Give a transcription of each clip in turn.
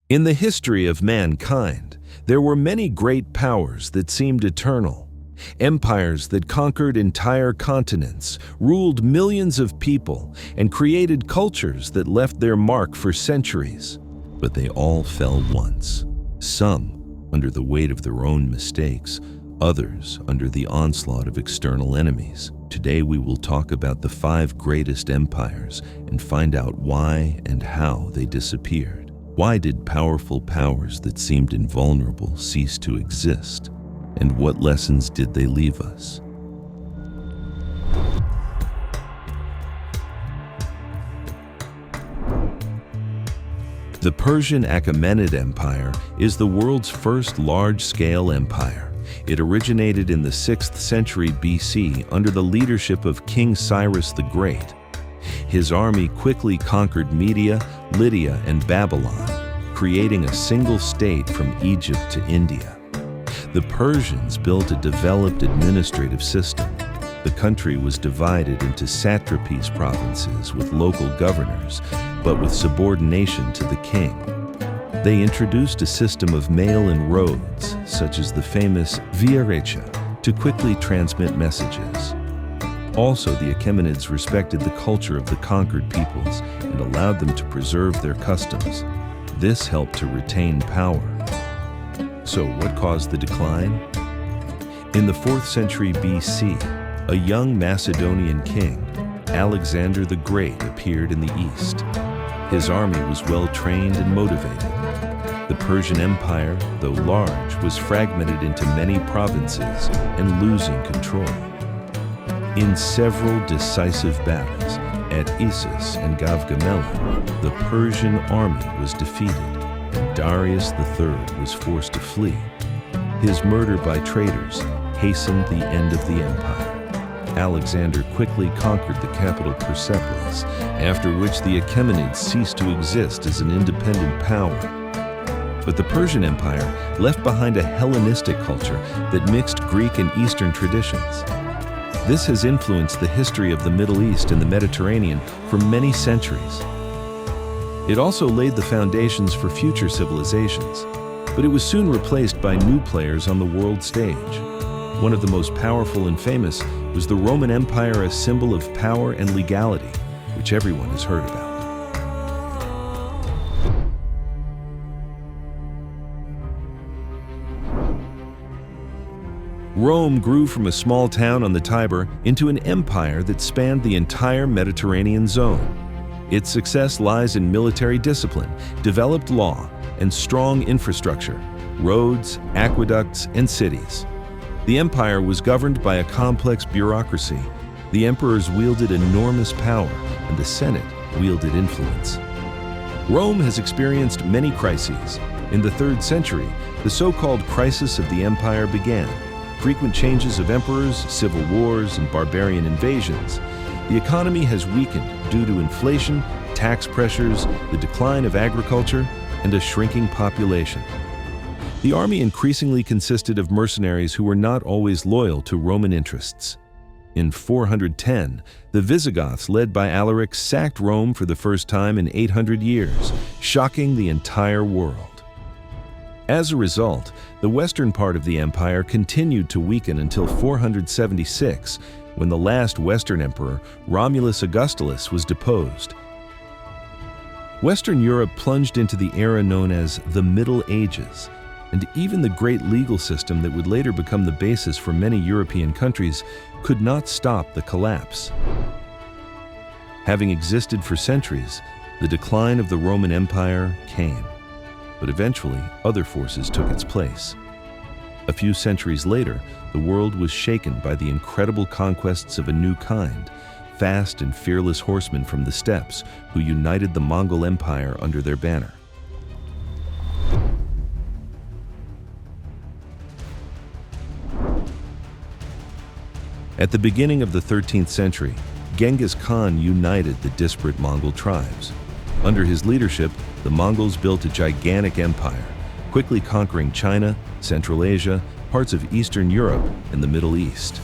In the history of mankind, there were many great powers that seemed eternal. Empires that conquered entire continents, ruled millions of people, and created cultures that left their mark for centuries. But they all fell once. Some under the weight of their own mistakes, others under the onslaught of external enemies. Today we will talk about the 5 greatest empires and find out why and how they disappeared. Why did powerful powers that seemed invulnerable cease to exist? And what lessons did they leave us? The Persian Achaemenid Empire is the world's first large-scale empire. It originated in the 6th century BC under the leadership of King Cyrus the Great. His army quickly conquered Media, Lydia, and Babylon, creating a single state from Egypt to India. The Persians built a developed administrative system. The country was divided into satrapies provinces with local governors, but with subordination to the king. They introduced a system of mail-in roads, such as the famous Via Regia, to quickly transmit messages. Also, the Achaemenids respected the culture of the conquered peoples and allowed them to preserve their customs. This helped to retain power. So, what caused the decline? In the 4th century BC, a young Macedonian king, Alexander the Great, appeared in the east. His army was well-trained and motivated. The Persian Empire, though large, was fragmented into many provinces and losing control. In several decisive battles at Issus and Gavgamela, the Persian army was defeated, and Darius III was forced to flee. His murder by traitors hastened the end of the empire. Alexander quickly conquered the capital Persepolis, after which the Achaemenids ceased to exist as an independent power. But the Persian Empire left behind a Hellenistic culture that mixed Greek and Eastern traditions. This has influenced the history of the Middle East and the Mediterranean for many centuries. It also laid the foundations for future civilizations, but it was soon replaced by new players on the world stage. One of the most powerful and famous was the Roman Empire, a symbol of power and legality, which everyone has heard about. Rome grew from a small town on the Tiber into an empire that spanned the entire Mediterranean zone. Its success lies in military discipline, developed law, and strong infrastructure, roads, aqueducts, and cities. The empire was governed by a complex bureaucracy. The emperors wielded enormous power, and the Senate wielded influence. Rome has experienced many crises. In the 3rd century, the so-called crisis of the empire began. Frequent changes of emperors, civil wars, and barbarian invasions. The economy has weakened due to inflation, tax pressures, the decline of agriculture, and a shrinking population. The army increasingly consisted of mercenaries who were not always loyal to Roman interests. In 410, the Visigoths, led by Alaric, sacked Rome for the first time in 800 years, shocking the entire world. As a result, the western part of the empire continued to weaken until 476, when the last Western emperor, Romulus Augustulus, was deposed. Western Europe plunged into the era known as the Middle Ages, and even the great legal system that would later become the basis for many European countries could not stop the collapse. Having existed for centuries, the decline of the Roman Empire came. But eventually, other forces took its place. A few centuries later, the world was shaken by the incredible conquests of a new kind, fast and fearless horsemen from the steppes who united the Mongol Empire under their banner. At the beginning of the 13th century, Genghis Khan united the disparate Mongol tribes. Under his leadership, the Mongols built a gigantic empire, quickly conquering China, Central Asia, parts of Eastern Europe, and the Middle East.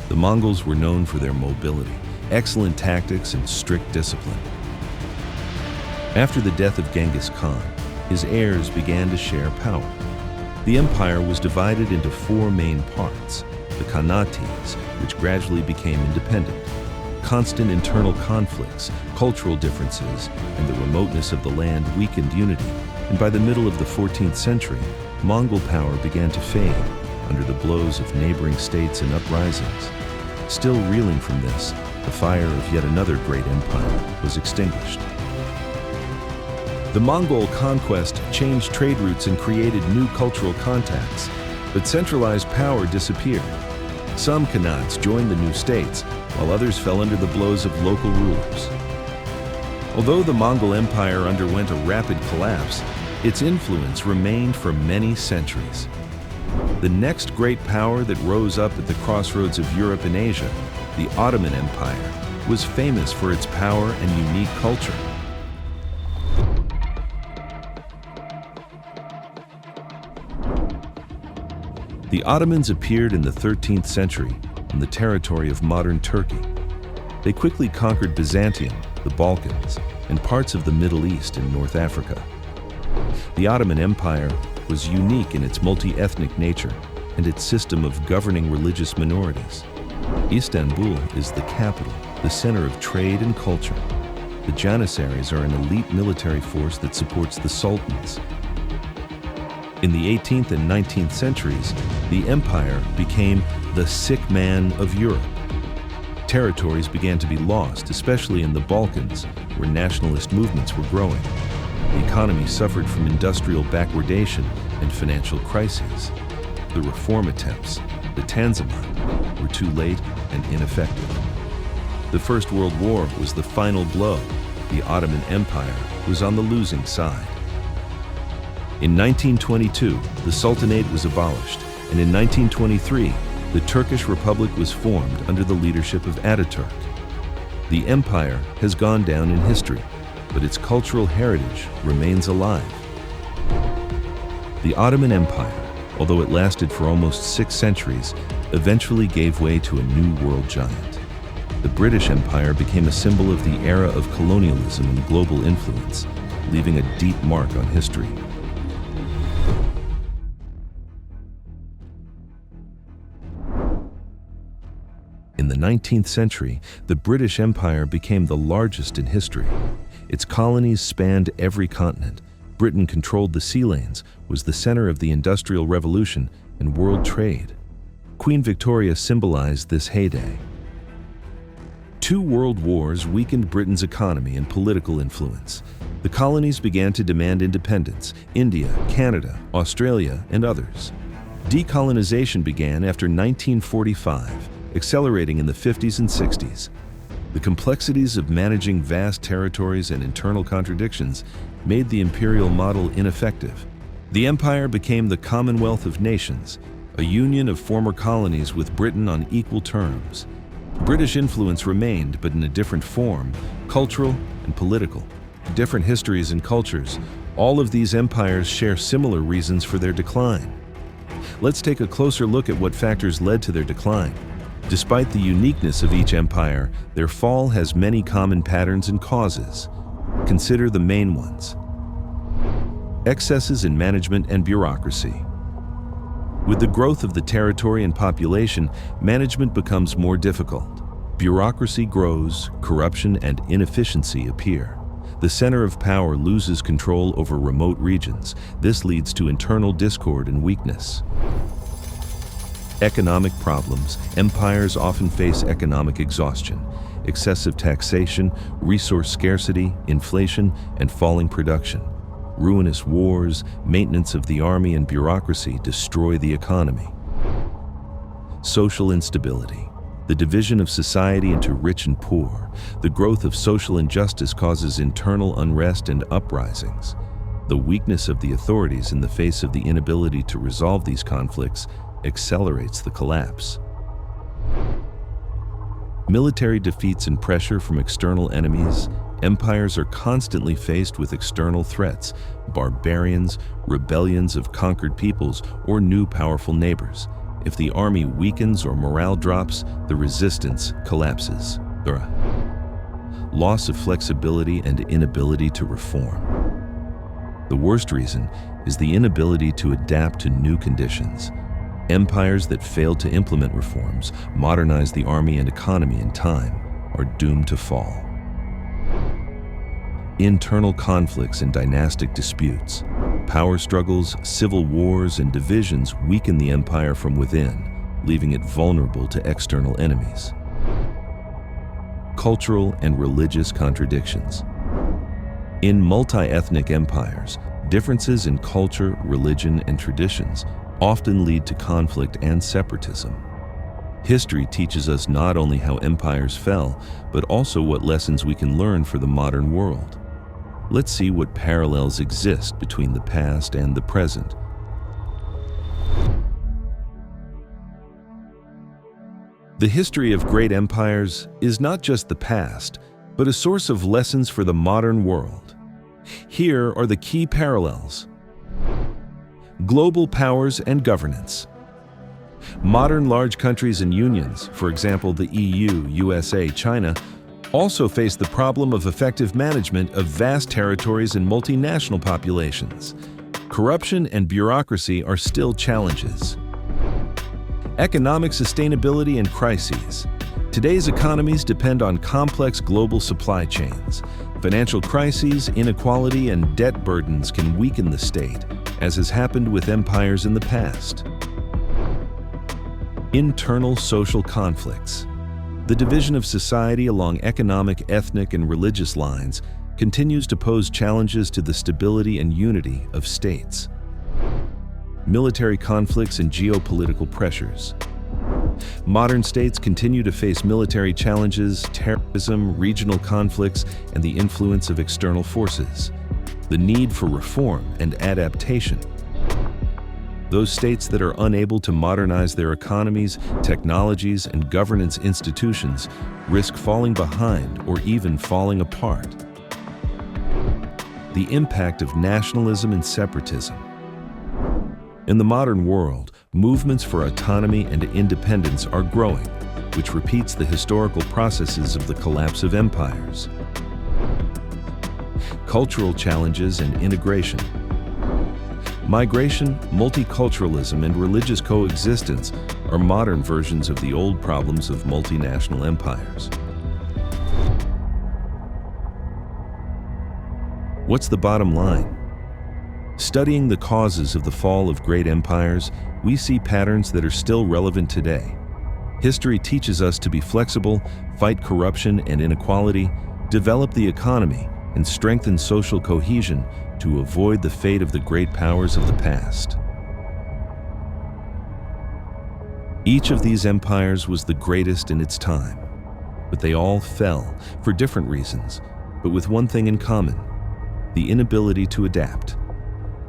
The Mongols were known for their mobility, excellent tactics, and strict discipline. After the death of Genghis Khan, his heirs began to share power. The empire was divided into four main parts: the Khanates, which gradually became independent, constant internal conflicts, cultural differences, and the remoteness of the land weakened unity, and by the middle of the 14th century, Mongol power began to fade under the blows of neighboring states and uprisings. Still reeling from this, the fire of yet another great empire was extinguished. The Mongol conquest changed trade routes and created new cultural contacts, but centralized power disappeared. Some Khanats joined the new states, while others fell under the blows of local rulers. Although the Mongol Empire underwent a rapid collapse, its influence remained for many centuries. The next great power that rose up at the crossroads of Europe and Asia, the Ottoman Empire, was famous for its power and unique culture. The Ottomans appeared in the 13th century on the territory of modern Turkey. They quickly conquered Byzantium, the Balkans, and parts of the Middle East and North Africa. The Ottoman Empire was unique in its multi-ethnic nature and its system of governing religious minorities. Istanbul is the capital, the center of trade and culture. The Janissaries are an elite military force that supports the sultans. In the 18th and 19th centuries, the empire became the sick man of Europe. Territories began to be lost, especially in the Balkans, where nationalist movements were growing. The economy suffered from industrial backwardation and financial crises. The reform attempts, the Tanzimat, were too late and ineffective. The First World War was the final blow. The Ottoman Empire was on the losing side. In 1922, the Sultanate was abolished, and in 1923, the Turkish Republic was formed under the leadership of Ataturk. The empire has gone down in history, but its cultural heritage remains alive. The Ottoman Empire, although it lasted for almost 6 centuries, eventually gave way to a new world giant. The British Empire became a symbol of the era of colonialism and global influence, leaving a deep mark on history. In the 19th century, the British Empire became the largest in history. Its colonies spanned every continent. Britain controlled the sea lanes, was the center of the Industrial Revolution and world trade. Queen Victoria symbolized this heyday. 2 world wars weakened Britain's economy and political influence. The colonies began to demand independence: India, Canada, Australia, and others. Decolonization began after 1945, accelerating in the 50s and 60s. The complexities of managing vast territories and internal contradictions made the imperial model ineffective. The empire became the Commonwealth of Nations, a union of former colonies with Britain on equal terms. British influence remained, but in a different form, cultural and political. Different histories and cultures, all of these empires share similar reasons for their decline. Let's take a closer look at what factors led to their decline. Despite the uniqueness of each empire, their fall has many common patterns and causes. Consider the main ones. Excesses in management and bureaucracy. With the growth of the territory and population, management becomes more difficult. Bureaucracy grows, corruption and inefficiency appear. The center of power loses control over remote regions. This leads to internal discord and weakness. Economic problems. Empires often face economic exhaustion. Excessive taxation, resource scarcity, inflation, and falling production. Ruinous wars, maintenance of the army, and bureaucracy destroy the economy. Social instability. The division of society into rich and poor. The growth of social injustice causes internal unrest and uprisings. The weakness of the authorities in the face of the inability to resolve these conflicts accelerates the collapse. Military defeats and pressure from external enemies. Empires are constantly faced with external threats: barbarians, rebellions of conquered peoples, or new powerful neighbors. If the army weakens or morale drops, the resistance collapses. Loss of flexibility and inability to reform. The worst reason is the inability to adapt to new conditions. Empires that fail to implement reforms, modernize the army and economy in time, are doomed to fall. Internal conflicts and dynastic disputes, power struggles, civil wars, and divisions weaken the empire from within, leaving it vulnerable to external enemies. Cultural and religious contradictions. In multi-ethnic empires, differences in culture, religion, and traditions often lead to conflict and separatism. History teaches us not only how empires fell, but also what lessons we can learn for the modern world. Let's see what parallels exist between the past and the present. The history of great empires is not just the past, but a source of lessons for the modern world. Here are the key parallels. Global powers and governance. Modern large countries and unions, for example the EU, USA, China, also face the problem of effective management of vast territories and multinational populations. Corruption and bureaucracy are still challenges. Economic sustainability and crises. Today's economies depend on complex global supply chains. Financial crises, inequality, and debt burdens can weaken the state, as has happened with empires in the past. Internal social conflicts. The division of society along economic, ethnic, and religious lines continues to pose challenges to the stability and unity of states. Military conflicts and geopolitical pressures. Modern states continue to face military challenges, terrorism, regional conflicts, and the influence of external forces. The need for reform and adaptation. Those states that are unable to modernize their economies, technologies, and governance institutions risk falling behind or even falling apart. The impact of nationalism and separatism. In the modern world, movements for autonomy and independence are growing, which repeats the historical processes of the collapse of empires. Cultural challenges and integration. Migration, multiculturalism, and religious coexistence are modern versions of the old problems of multinational empires. What's the bottom line? Studying the causes of the fall of great empires, we see patterns that are still relevant today. History teaches us to be flexible, fight corruption and inequality, develop the economy, and strengthen social cohesion to avoid the fate of the great powers of the past. Each of these empires was the greatest in its time, but they all fell for different reasons, but with one thing in common: the inability to adapt.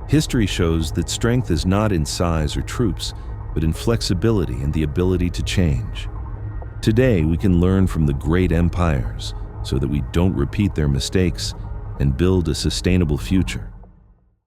History shows that strength is not in size or troops, but in flexibility and the ability to change. Today, we can learn from the great empires so that we don't repeat their mistakes and build a sustainable future.